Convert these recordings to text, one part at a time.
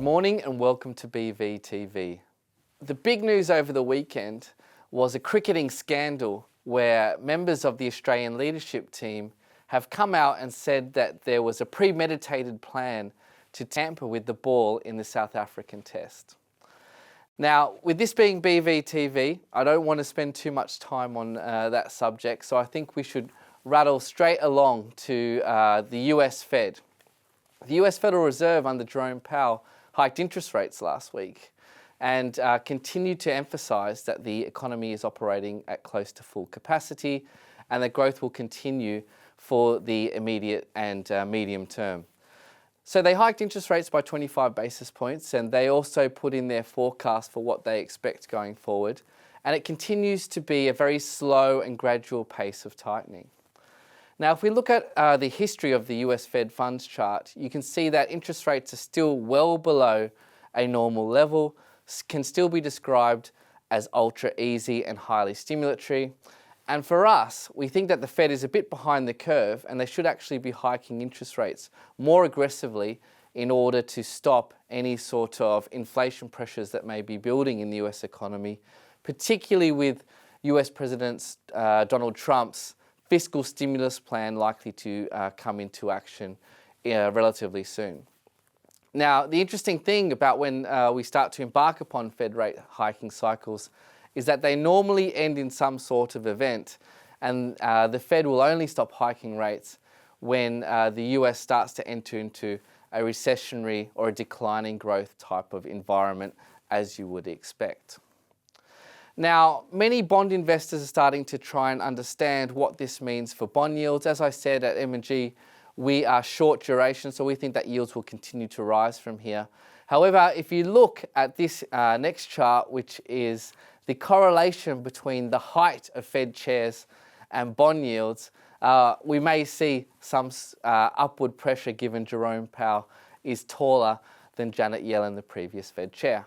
Good morning and welcome to BVTV. The big news over the weekend was a cricketing scandal where members of the Australian leadership team have come out and said that there was a premeditated plan to tamper with the ball in the South African test. Now, with this being BVTV, I don't want to spend too much time on that subject, so I think we should rattle straight along to the US Fed. The US Federal Reserve under Jerome Powell hiked interest rates last week and continued to emphasise that the economy is operating at close to full capacity and that growth will continue for the immediate and medium term. So they hiked interest rates by 25 basis points, and they also put in their forecast for what they expect going forward, and it continues to be a very slow and gradual pace of tightening. Now, if we look at the history of the US Fed funds chart, you can see that interest rates are still well below a normal level, can still be described as ultra easy and highly stimulatory. And for us, we think that the Fed is a bit behind the curve and they should actually be hiking interest rates more aggressively in order to stop any sort of inflation pressures that may be building in the US economy, particularly with US President Donald Trump's fiscal stimulus plan likely to come into action relatively soon. Now, the interesting thing about when we start to embark upon Fed rate hiking cycles is that they normally end in some sort of event, and the Fed will only stop hiking rates when the US starts to enter into a recessionary or a declining growth type of environment, as you would expect. Now, many bond investors are starting to try and understand what this means for bond yields. As I said, at M&G, we are short duration, so we think that yields will continue to rise from here. However, if you look at this next chart, which is the correlation between the height of Fed chairs and bond yields, we may see some upward pressure given Jerome Powell is taller than Janet Yellen, the previous Fed chair.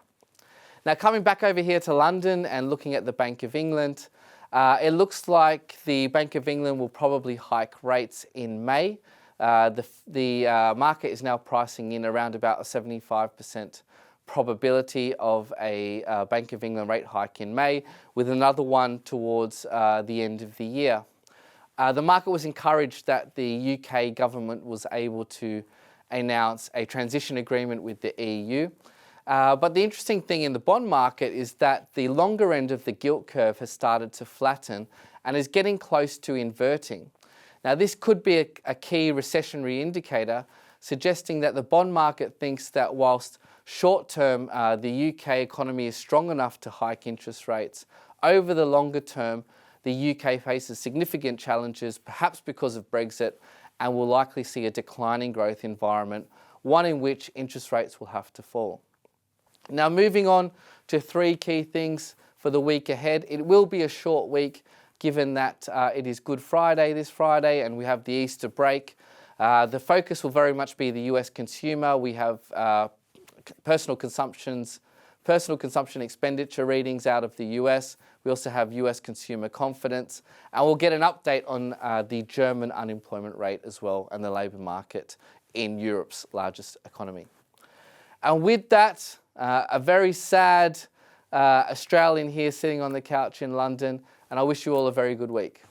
Now, coming back over here to London and looking at the Bank of England, it looks like the Bank of England will probably hike rates in May. The market is now pricing in around about a 75% probability of a Bank of England rate hike in May, with another one towards the end of the year. The market was encouraged that the UK government was able to announce a transition agreement with the EU. But the interesting thing in the bond market is that the longer end of the gilt curve has started to flatten and is getting close to inverting. Now, this could be a key recessionary indicator, suggesting that the bond market thinks that whilst short-term the UK economy is strong enough to hike interest rates, over the longer term the UK faces significant challenges, perhaps because of Brexit, and will likely see a declining growth environment, one in which interest rates will have to fall. Now, moving on to three key things for the week ahead. It will be a short week given that it is Good Friday this Friday and we have the Easter break. The focus will very much be the US consumer. We have personal consumption expenditure readings out of the US. We also have US consumer confidence, and we'll get an update on the German unemployment rate as well and the labour market in Europe's largest economy. And with that, a very sad Australian here sitting on the couch in London, and I wish you all a very good week.